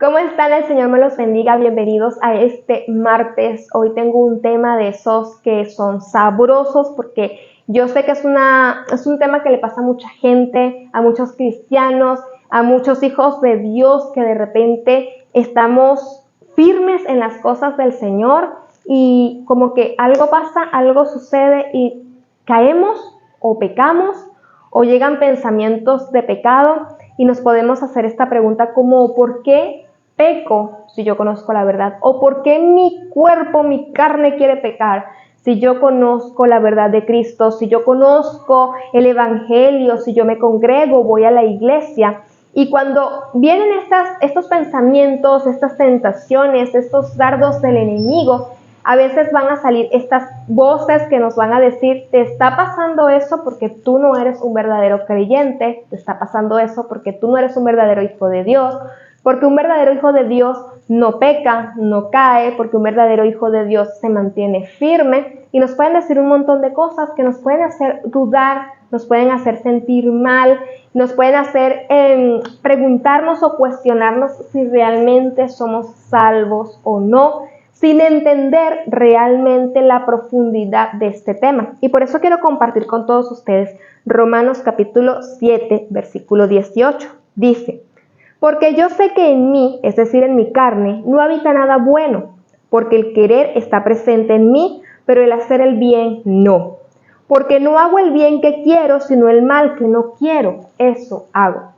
¿Cómo están? El Señor me los bendiga. Bienvenidos a este martes. Hoy tengo un tema de esos que son sabrosos porque yo sé que es un tema que le pasa a mucha gente, a muchos cristianos, a muchos hijos de Dios que de repente estamos firmes en las cosas del Señor y como que algo pasa, algo sucede y caemos o pecamos o llegan pensamientos de pecado y nos podemos hacer esta pregunta como ¿por qué peco si yo conozco la verdad? ¿O por qué mi cuerpo, mi carne quiere pecar si yo conozco la verdad de Cristo, si yo conozco el Evangelio, si yo me congrego, voy a la iglesia? Y cuando vienen estos pensamientos, estas tentaciones, estos dardos del enemigo, a veces van a salir estas voces que nos van a decir, te está pasando eso porque tú no eres un verdadero creyente, te está pasando eso porque tú no eres un verdadero hijo de Dios, porque un verdadero hijo de Dios no peca, no cae, porque un verdadero hijo de Dios se mantiene firme, y nos pueden decir un montón de cosas que nos pueden hacer dudar, nos pueden hacer sentir mal, nos pueden hacer preguntarnos o cuestionarnos si realmente somos salvos o no, sin entender realmente la profundidad de este tema. Y por eso quiero compartir con todos ustedes Romanos capítulo 7, versículo 18. Dice: porque yo sé que en mí, es decir, en mi carne, no habita nada bueno, porque el querer está presente en mí, pero el hacer el bien no. Porque no hago el bien que quiero, sino el mal que no quiero, eso hago.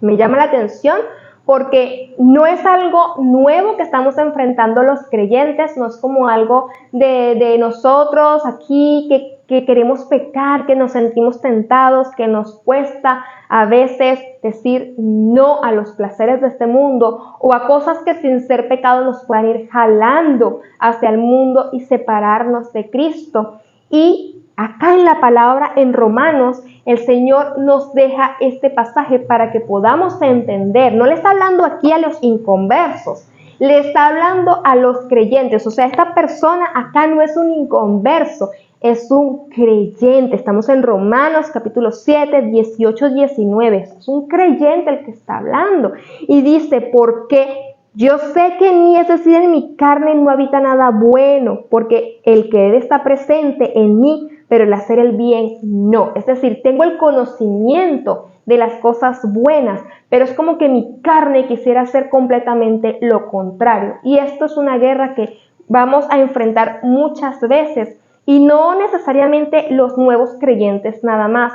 Me llama la atención porque no es algo nuevo que estamos enfrentando los creyentes, no es como algo de nosotros aquí que queremos pecar, que nos sentimos tentados, que nos cuesta a veces decir no a los placeres de este mundo o a cosas que sin ser pecado nos puedan ir jalando hacia el mundo y separarnos de Cristo. Y acá en la palabra, en Romanos, el Señor nos deja este pasaje para que podamos entender. No le está hablando aquí a los inconversos, le está hablando a los creyentes. O sea, esta persona acá no es un inconverso, es un creyente. Estamos en Romanos capítulo 7, 18, 19. Es un creyente el que está hablando. Y dice, ¿por qué? Yo sé que en mí, es decir, en mi carne no habita nada bueno, porque el querer está presente en mí, pero el hacer el bien no. Es decir, tengo el conocimiento de las cosas buenas, pero es como que mi carne quisiera hacer completamente lo contrario. Y esto es una guerra que vamos a enfrentar muchas veces, y no necesariamente los nuevos creyentes nada más.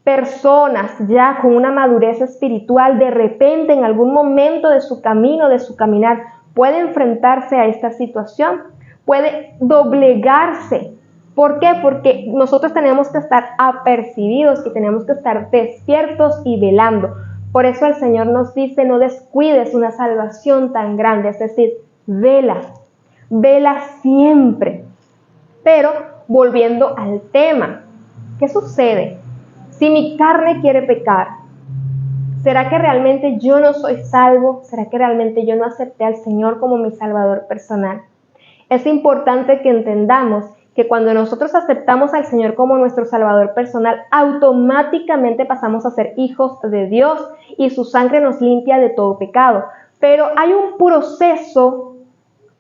Personas ya con una madurez espiritual de repente en algún momento de su camino, de su caminar, puede enfrentarse a esta situación, puede doblegarse. ¿Por qué? Porque nosotros tenemos que estar apercibidos y tenemos que estar despiertos y velando. Por eso el Señor nos dice, no descuides una salvación tan grande, es decir, vela siempre. Pero volviendo al tema, ¿qué sucede si mi carne quiere pecar? ¿Será que realmente yo no soy salvo? ¿Será que realmente yo no acepté al Señor como mi Salvador personal? Es importante que entendamos que cuando nosotros aceptamos al Señor como nuestro Salvador personal, automáticamente pasamos a ser hijos de Dios y su sangre nos limpia de todo pecado. Pero hay un proceso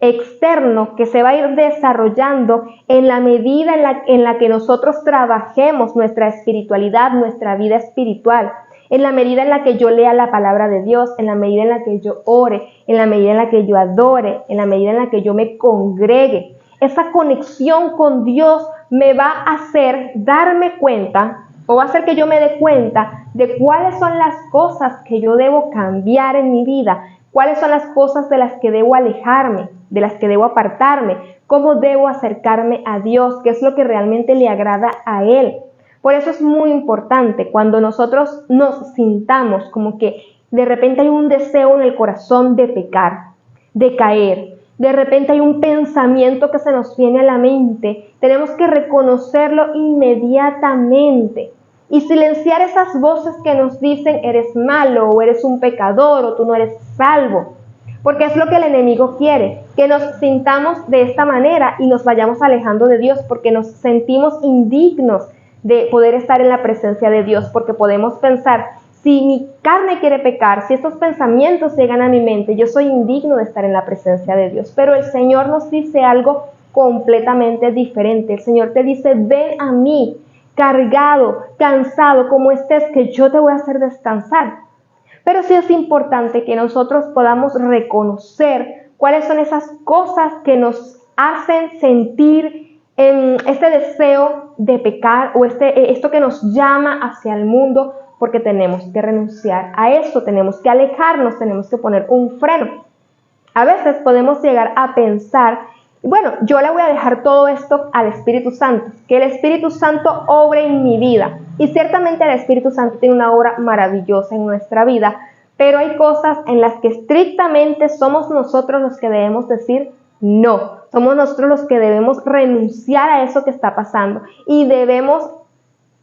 externo que se va a ir desarrollando en la medida en la que nosotros trabajemos nuestra espiritualidad, nuestra vida espiritual, en la medida en la que yo lea la palabra de Dios, en la medida en la que yo ore, en la medida en la que yo adore, en la medida en la que yo me congregue. Esa conexión con Dios me va a hacer darme cuenta, o va a hacer que yo me dé cuenta de cuáles son las cosas que yo debo cambiar en mi vida, cuáles son las cosas de las que debo alejarme, de las que debo apartarme, cómo debo acercarme a Dios, qué es lo que realmente le agrada a Él. Por eso es muy importante cuando nosotros nos sintamos como que de repente hay un deseo en el corazón de pecar, de caer, de repente hay un pensamiento que se nos viene a la mente, tenemos que reconocerlo inmediatamente y silenciar esas voces que nos dicen eres malo o eres un pecador o tú no eres salvo. Porque es lo que el enemigo quiere, que nos sintamos de esta manera y nos vayamos alejando de Dios porque nos sentimos indignos de poder estar en la presencia de Dios, porque podemos pensar, si mi carne quiere pecar, si estos pensamientos llegan a mi mente, yo soy indigno de estar en la presencia de Dios. Pero el Señor nos dice algo completamente diferente. El Señor te dice, ven a mí, cargado, cansado, como estés, que yo te voy a hacer descansar. Pero sí es importante que nosotros podamos reconocer cuáles son esas cosas que nos hacen sentir este deseo de pecar o esto que nos llama hacia el mundo, porque tenemos que renunciar a eso, tenemos que alejarnos, tenemos que poner un freno. A veces podemos llegar a pensar, bueno, yo le voy a dejar todo esto al Espíritu Santo, que el Espíritu Santo obre en mi vida. Y ciertamente el Espíritu Santo tiene una obra maravillosa en nuestra vida, pero hay cosas en las que estrictamente somos nosotros los que debemos decir no. Somos nosotros los que debemos renunciar a eso que está pasando y debemos,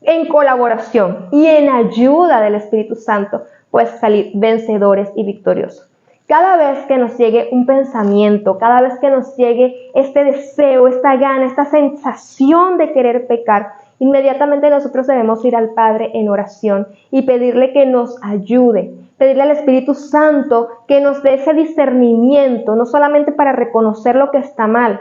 en colaboración y en ayuda del Espíritu Santo, pues salir vencedores y victoriosos. Cada vez que nos llegue un pensamiento, cada vez que nos llegue este deseo, esta gana, esta sensación de querer pecar, inmediatamente nosotros debemos ir al Padre en oración y pedirle que nos ayude, pedirle al Espíritu Santo que nos dé ese discernimiento, no solamente para reconocer lo que está mal,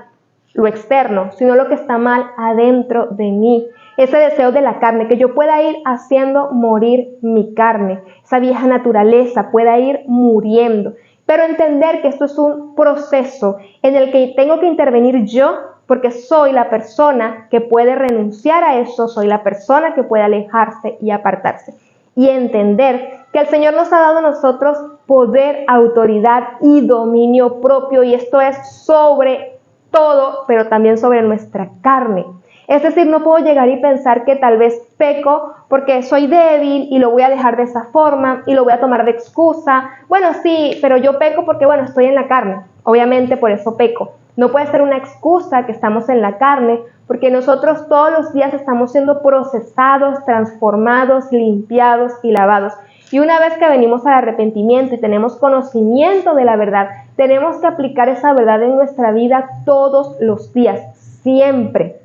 lo externo, sino lo que está mal adentro de mí. Ese deseo de la carne, que yo pueda ir haciendo morir mi carne, esa vieja naturaleza pueda ir muriendo. Pero entender que esto es un proceso en el que tengo que intervenir yo, porque soy la persona que puede renunciar a eso, soy la persona que puede alejarse y apartarse. Y entender que el Señor nos ha dado a nosotros poder, autoridad y dominio propio, y esto es sobre todo, pero también sobre nuestra carne. Es decir, no puedo llegar y pensar que tal vez peco porque soy débil y lo voy a dejar de esa forma y lo voy a tomar de excusa. Bueno, sí, pero yo peco porque, bueno, estoy en la carne. Obviamente por eso peco. No puede ser una excusa que estamos en la carne, porque nosotros todos los días estamos siendo procesados, transformados, limpiados y lavados. Y una vez que venimos al arrepentimiento y tenemos conocimiento de la verdad, tenemos que aplicar esa verdad en nuestra vida todos los días, siempre.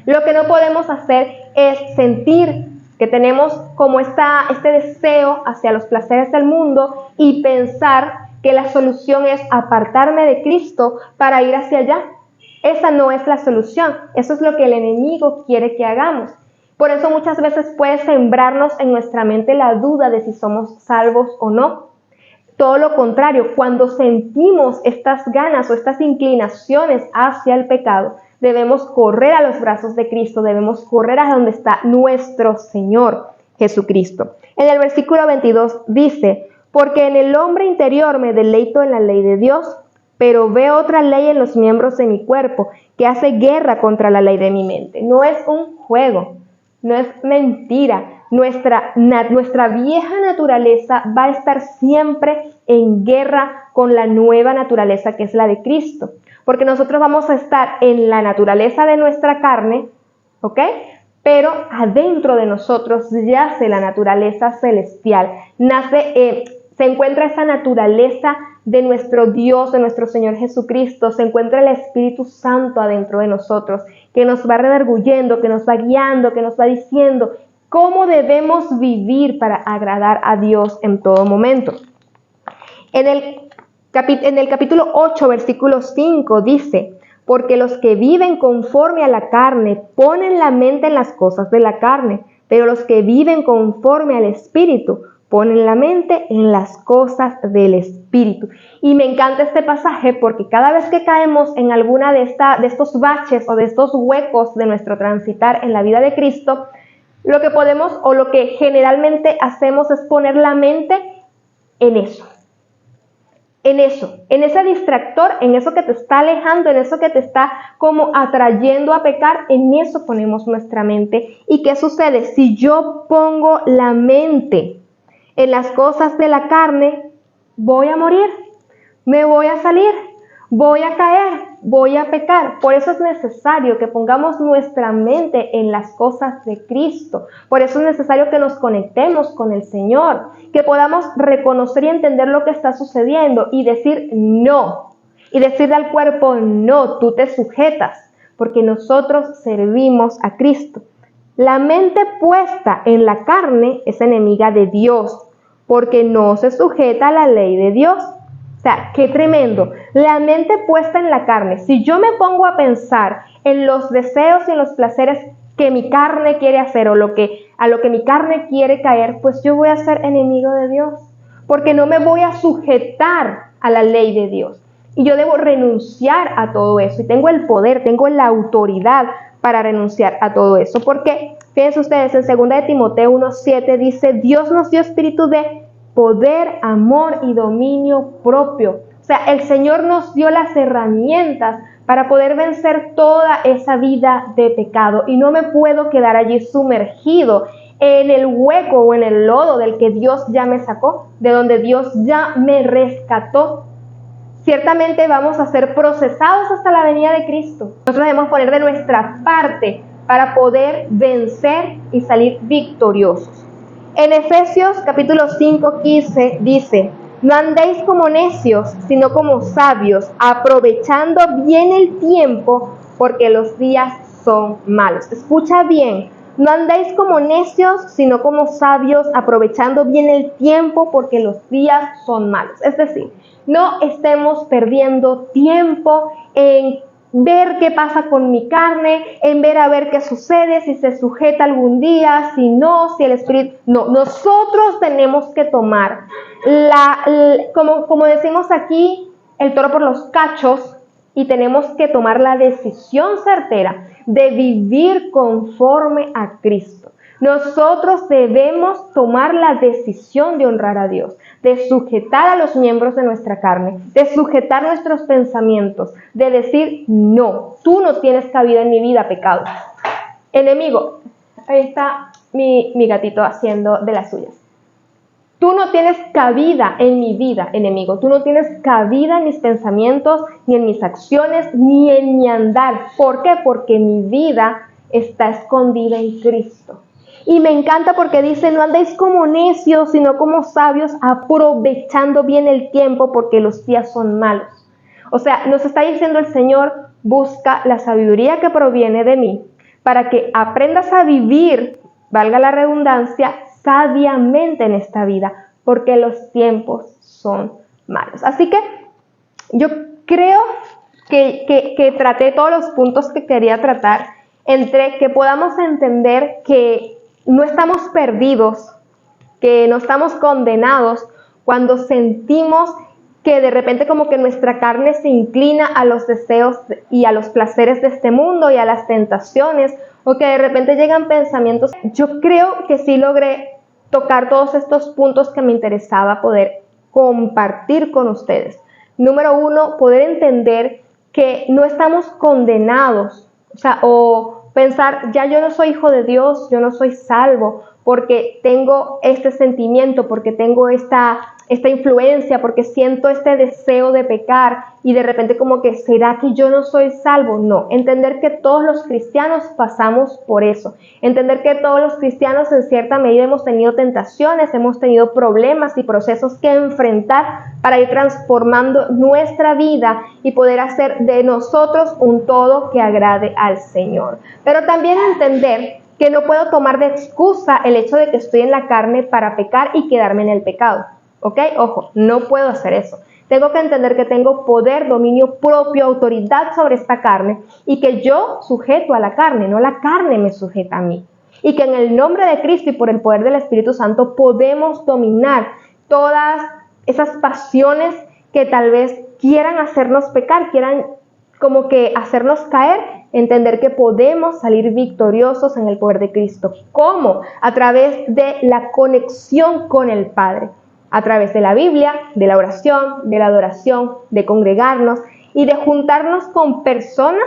Lo que no podemos hacer es sentir que tenemos como este deseo hacia los placeres del mundo y pensar que la solución es apartarme de Cristo para ir hacia allá. Esa no es la solución. Eso es lo que el enemigo quiere que hagamos. Por eso muchas veces puede sembrarnos en nuestra mente la duda de si somos salvos o no. Todo lo contrario, cuando sentimos estas ganas o estas inclinaciones hacia el pecado, debemos correr a los brazos de Cristo, debemos correr a donde está nuestro Señor Jesucristo. En el versículo 22 dice, porque en el hombre interior me deleito en la ley de Dios, pero veo otra ley en los miembros de mi cuerpo que hace guerra contra la ley de mi mente. No es un juego, no es mentira. Nuestra vieja naturaleza va a estar siempre en guerra con la nueva naturaleza que es la de Cristo. Porque nosotros vamos a estar en la naturaleza de nuestra carne, ¿ok? Pero adentro de nosotros yace la naturaleza celestial. Se encuentra esa naturaleza de nuestro Dios, de nuestro Señor Jesucristo. Se encuentra el Espíritu Santo adentro de nosotros, que nos va redarguyendo, que nos va guiando, que nos va diciendo cómo debemos vivir para agradar a Dios en todo momento. En el capítulo 8, versículo 5 dice, porque los que viven conforme a la carne ponen la mente en las cosas de la carne, pero los que viven conforme al Espíritu ponen la mente en las cosas del Espíritu. Y me encanta este pasaje porque cada vez que caemos en alguna de estos baches o de estos huecos de nuestro transitar en la vida de Cristo, lo que podemos o lo que generalmente hacemos es poner la mente en eso. En ese distractor, en eso que te está alejando, en eso que te está como atrayendo a pecar, en eso ponemos nuestra mente. ¿Y qué sucede? Si yo pongo la mente en las cosas de la carne, voy a morir, me voy a salir, voy a caer, voy a pecar. Por eso es necesario que pongamos nuestra mente en las cosas de Cristo. Por eso es necesario que nos conectemos con el Señor, que podamos reconocer y entender lo que está sucediendo y decir no. Y decirle al cuerpo, no, tú te sujetas, porque nosotros servimos a Cristo. La mente puesta en la carne es enemiga de Dios, porque no se sujeta a la ley de Dios. O sea, qué tremendo. La mente puesta en la carne. Si yo me pongo a pensar en los deseos y en los placeres que mi carne quiere hacer o a lo que mi carne quiere caer, pues yo voy a ser enemigo de Dios, porque no me voy a sujetar a la ley de Dios. Y yo debo renunciar a todo eso. Y tengo el poder, tengo la autoridad para renunciar a todo eso. Porque, fíjense ustedes, en 2 de Timoteo 1:7 dice, Dios nos dio espíritu de poder, amor y dominio propio. O sea, el Señor nos dio las herramientas para poder vencer toda esa vida de pecado. Y no me puedo quedar allí sumergido en el hueco o en el lodo del que Dios ya me sacó, de donde Dios ya me rescató. Ciertamente vamos a ser procesados hasta la venida de Cristo. Nosotros debemos poner de nuestra parte para poder vencer y salir victoriosos. En Efesios capítulo 5:15 dice, no andéis como necios, sino como sabios, aprovechando bien el tiempo, porque los días son malos. Escucha bien, no andéis como necios, sino como sabios, aprovechando bien el tiempo, porque los días son malos. Es decir, no estemos perdiendo tiempo en ver qué pasa con mi carne, en ver a ver qué sucede, si se sujeta algún día, si no, si el espíritu... No, nosotros tenemos que tomar, como decimos aquí, el toro por los cachos, y tenemos que tomar la decisión certera de vivir conforme a Cristo. Nosotros debemos tomar la decisión de honrar a Dios, de sujetar a los miembros de nuestra carne, de sujetar nuestros pensamientos, de decir, no, tú no tienes cabida en mi vida, pecado. Enemigo, ahí está mi gatito haciendo de las suyas. Tú no tienes cabida en mi vida, enemigo. Tú no tienes cabida en mis pensamientos, ni en mis acciones, ni en mi andar. ¿Por qué? Porque mi vida está escondida en Cristo. Y me encanta porque dice, no andéis como necios, sino como sabios, aprovechando bien el tiempo, porque los días son malos. O sea, nos está diciendo el Señor, busca la sabiduría que proviene de mí, para que aprendas a vivir, valga la redundancia, sabiamente en esta vida, porque los tiempos son malos. Así que yo creo que traté todos los puntos que quería tratar, entre que podamos entender que no estamos perdidos, que no estamos condenados cuando sentimos que de repente como que nuestra carne se inclina a los deseos y a los placeres de este mundo y a las tentaciones, o que de repente llegan pensamientos. Yo creo que sí logré tocar todos estos puntos que me interesaba poder compartir con ustedes. Número 1, poder entender que no estamos condenados, o pensar, ya yo no soy hijo de Dios, yo no soy salvo, porque tengo este sentimiento, porque tengo esta influencia, porque siento este deseo de pecar y de repente como que, ¿será que yo no soy salvo? No, entender que todos los cristianos pasamos por eso, entender que todos los cristianos en cierta medida hemos tenido tentaciones, hemos tenido problemas y procesos que enfrentar para ir transformando nuestra vida y poder hacer de nosotros un todo que agrade al Señor. Pero también entender que no puedo tomar de excusa el hecho de que estoy en la carne para pecar y quedarme en el pecado. ¿Ok? Ojo, no puedo hacer eso. Tengo que entender que tengo poder, dominio propio, autoridad sobre esta carne y que yo sujeto a la carne, no la carne me sujeta a mí. Y que en el nombre de Cristo y por el poder del Espíritu Santo podemos dominar todas esas pasiones que tal vez quieran hacernos pecar, quieran como que hacernos caer, entender que podemos salir victoriosos en el poder de Cristo. ¿Cómo? A través de la conexión con el Padre. A través de la Biblia, de la oración, de la adoración, de congregarnos y de juntarnos con personas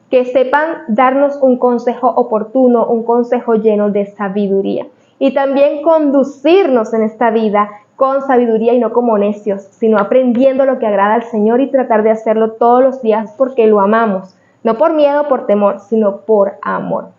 que sepan darnos un consejo oportuno, un consejo lleno de sabiduría. Y también conducirnos en esta vida con sabiduría y no como necios, sino aprendiendo lo que agrada al Señor y tratar de hacerlo todos los días porque lo amamos. No por miedo o por temor, sino por amor.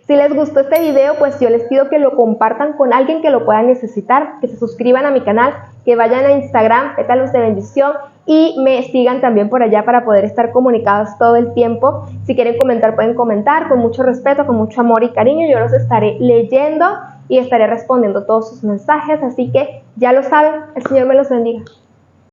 Si les gustó este video, pues yo les pido que lo compartan con alguien que lo pueda necesitar, que se suscriban a mi canal, que vayan a Instagram, Pétalos de Bendición, y me sigan también por allá para poder estar comunicados todo el tiempo. Si quieren comentar, pueden comentar con mucho respeto, con mucho amor y cariño. Yo los estaré leyendo y estaré respondiendo todos sus mensajes, así que ya lo saben, el Señor me los bendiga.